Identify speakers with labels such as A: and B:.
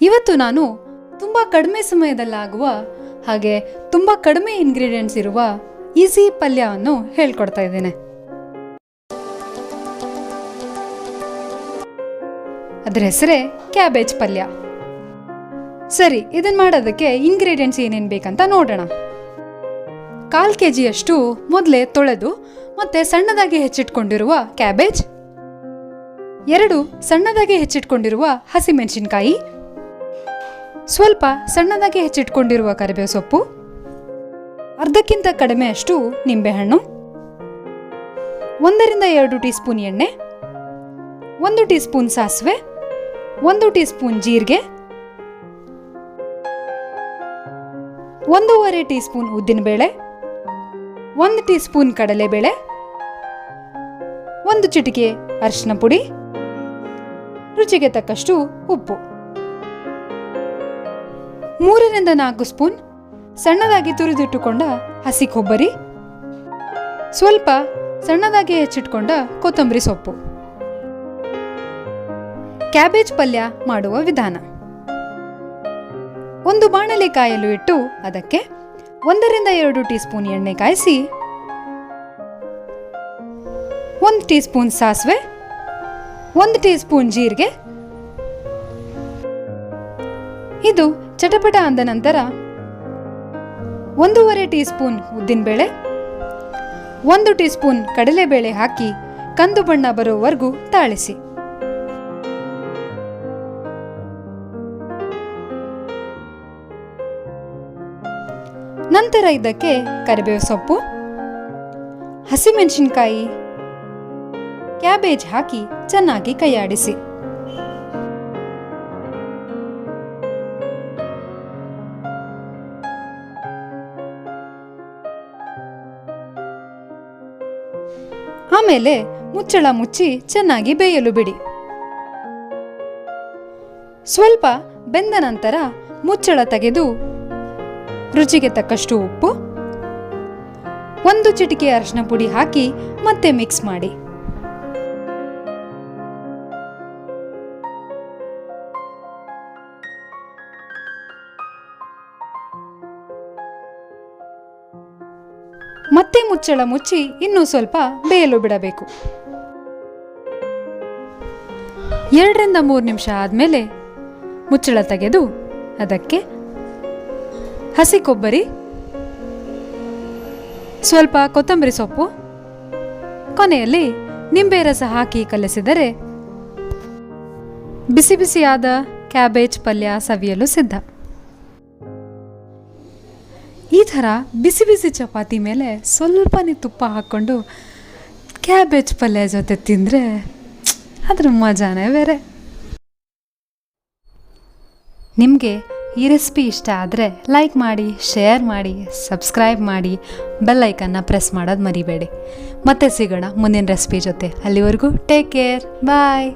A: ಇವತ್ತು ನಾನು ತುಂಬ ಕಡಿಮೆ ಸಮಯದಲ್ಲಾಗುವ ಹಾಗೆ ತುಂಬ ಕಡಿಮೆ ಇಂಗ್ರೀಡಿಯೆಂಟ್ಸ್ ಇರುವ ಈಸಿ ಪಲ್ಯವನ್ನು ಹೇಳ್ಕೊಡ್ತಾ ಇದ್ದೇನೆ. ಅದರ ಹೆಸರೇ ಕ್ಯಾಬೇಜ್ ಪಲ್ಯ. ಸರಿ, ಇದನ್ನು ಮಾಡೋದಕ್ಕೆ ಇಂಗ್ರೀಡಿಯೆಂಟ್ಸ್ ಏನೇನು ಬೇಕಂತ ನೋಡೋಣ. 1/4 kg ಮೊದಲೇ ತೊಳೆದು ಮತ್ತೆ ಸಣ್ಣದಾಗಿ ಹೆಚ್ಚಿಟ್ಕೊಂಡಿರುವ ಕ್ಯಾಬೇಜ್, 2 ಸಣ್ಣದಾಗಿ ಹೆಚ್ಚಿಟ್ಕೊಂಡಿರುವ ಹಸಿಮೆಣಸಿನಕಾಯಿ, ಸ್ವಲ್ಪ ಸಣ್ಣದಾಗಿ ಹೆಚ್ಚಿಟ್ಕೊಂಡಿರುವ ಕರಿಬೇವು ಸೊಪ್ಪು, ಅರ್ಧಕ್ಕಿಂತ ಕಡಿಮೆಯಷ್ಟು ನಿಂಬೆಹಣ್ಣು, 1 ರಿಂದ 2 ಟೀ ಸ್ಪೂನ್ ಎಣ್ಣೆ, 1 ಟೀ ಸ್ಪೂನ್ ಸಾಸಿವೆ, 1 ಟೀ ಸ್ಪೂನ್ ಜೀರಿಗೆ, 1.5 ಟೀ ಸ್ಪೂನ್ ಉದ್ದಿನಬೇಳೆ, 1 ಟೀ ಸ್ಪೂನ್ ಕಡಲೆಬೇಳೆ, 1 ಚಿಟಿಕೆ ಅರಿಶಿನ ಪುಡಿ, ರುಚಿಗೆ ತಕ್ಕಷ್ಟು ಉಪ್ಪು, 3 ರಿಂದ 4 ಸ್ಪೂನ್ ಸಣ್ಣದಾಗಿ ತುರಿದಿಟ್ಟುಕೊಂಡ ಹಸಿ ಕೊಬ್ಬರಿ, ಸ್ವಲ್ಪ ಸಣ್ಣದಾಗಿ ಹೆಚ್ಚಿಟ್ಕೊಂಡ ಕೊತ್ತಂಬರಿ ಸೊಪ್ಪು. ಕ್ಯಾಬೇಜ್ ಪಲ್ಯ ಮಾಡುವ ವಿಧಾನ: ಒಂದು ಬಾಣಲೆ ಕಾಯಲು ಇಟ್ಟು ಅದಕ್ಕೆ 1 ರಿಂದ 2 ಟೀ ಸ್ಪೂನ್ ಎಣ್ಣೆ ಕಾಯಿಸಿ, 1 ಟೀ ಸ್ಪೂನ್ ಸಾಸಿವೆ, 1 ಟೀ ಸ್ಪೂನ್ ಜೀರಿಗೆ, ಇದು ಚಟಪಟ ಅಂದ ನಂತರ 1.5 ಟೀ ಸ್ಪೂನ್ ಉದ್ದಿನಬೇಳೆ, 1 ಟೀ ಸ್ಪೂನ್ ಕಡಲೆಬೇಳೆ ಹಾಕಿ ಕಂದು ಬಣ್ಣ ಬರುವವರೆಗೂ ತಾಳಿಸಿ. ನಂತರ ಇದಕ್ಕೆ ಕರಿಬೇವು ಸೊಪ್ಪು, ಹಸಿಮೆಣಸಿನಕಾಯಿ, ಕ್ಯಾಬೇಜ್ ಹಾಕಿ ಚೆನ್ನಾಗಿ ಕೈಯಾಡಿಸಿ. ಆಮೇಲೆ ಮುಚ್ಚಳ ಮುಚ್ಚಿ ಚೆನ್ನಾಗಿ ಬೇಯಲು ಬಿಡಿ. ಸ್ವಲ್ಪ ಬೆಂದ ನಂತರ ಮುಚ್ಚಳ ತೆಗೆದು ರುಚಿಗೆ ತಕ್ಕಷ್ಟು ಉಪ್ಪು, 1 ಚಿಟಿಕೆ ಅರಿಶಿನ ಪುಡಿ ಹಾಕಿ ಮತ್ತೆ ಮಿಕ್ಸ್ ಮಾಡಿ. ಮತ್ತೆ ಮುಚ್ಚಳ ಮುಚ್ಚಿ ಇನ್ನೂ ಸ್ವಲ್ಪ ಬೇಯಲು ಬಿಡಬೇಕು. 2 ರಿಂದ 3 ನಿಮಿಷ ಆದಮೇಲೆ ಮುಚ್ಚಳ ತೆಗೆದು ಅದಕ್ಕೆ ಹಸಿ ಕೊಬ್ಬರಿ, ಸ್ವಲ್ಪ ಕೊತ್ತಂಬರಿ ಸೊಪ್ಪು, ಕೊನೆಯಲ್ಲಿ ನಿಂಬೆ ರಸ ಹಾಕಿ ಕಲಸಿದರೆ ಬಿಸಿ ಬಿಸಿಯಾದ ಕ್ಯಾಬೇಜ್ ಪಲ್ಯ ಸವಿಯಲು ಸಿದ್ಧ. ಈ ಥರ ಬಿಸಿ ಬಿಸಿ ಚಪಾತಿ ಮೇಲೆ ಸ್ವಲ್ಪನೇ ತುಪ್ಪ ಹಾಕ್ಕೊಂಡು ಕ್ಯಾಬೇಜ್ ಪಲ್ಯ ಜೊತೆ ತಿಂದರೆ ಅದ್ರ ಮಜಾನೇ ಬೇರೆ. ನಿಮಗೆ ಈ ರೆಸಿಪಿ ಇಷ್ಟ ಆದರೆ ಲೈಕ್ ಮಾಡಿ, ಶೇರ್ ಮಾಡಿ, ಸಬ್ಸ್ಕ್ರೈಬ್ ಮಾಡಿ, ಬೆಲ್ ಐಕನ್ನ ಪ್ರೆಸ್ ಮಾಡೋದು ಮರಿಬೇಡಿ. ಮತ್ತೆ ಸಿಗೋಣ ಮುಂದಿನ ರೆಸಿಪಿ ಜೊತೆ. ಅಲ್ಲಿವರೆಗೂ ಟೇಕ್ ಕೇರ್, ಬಾಯ್.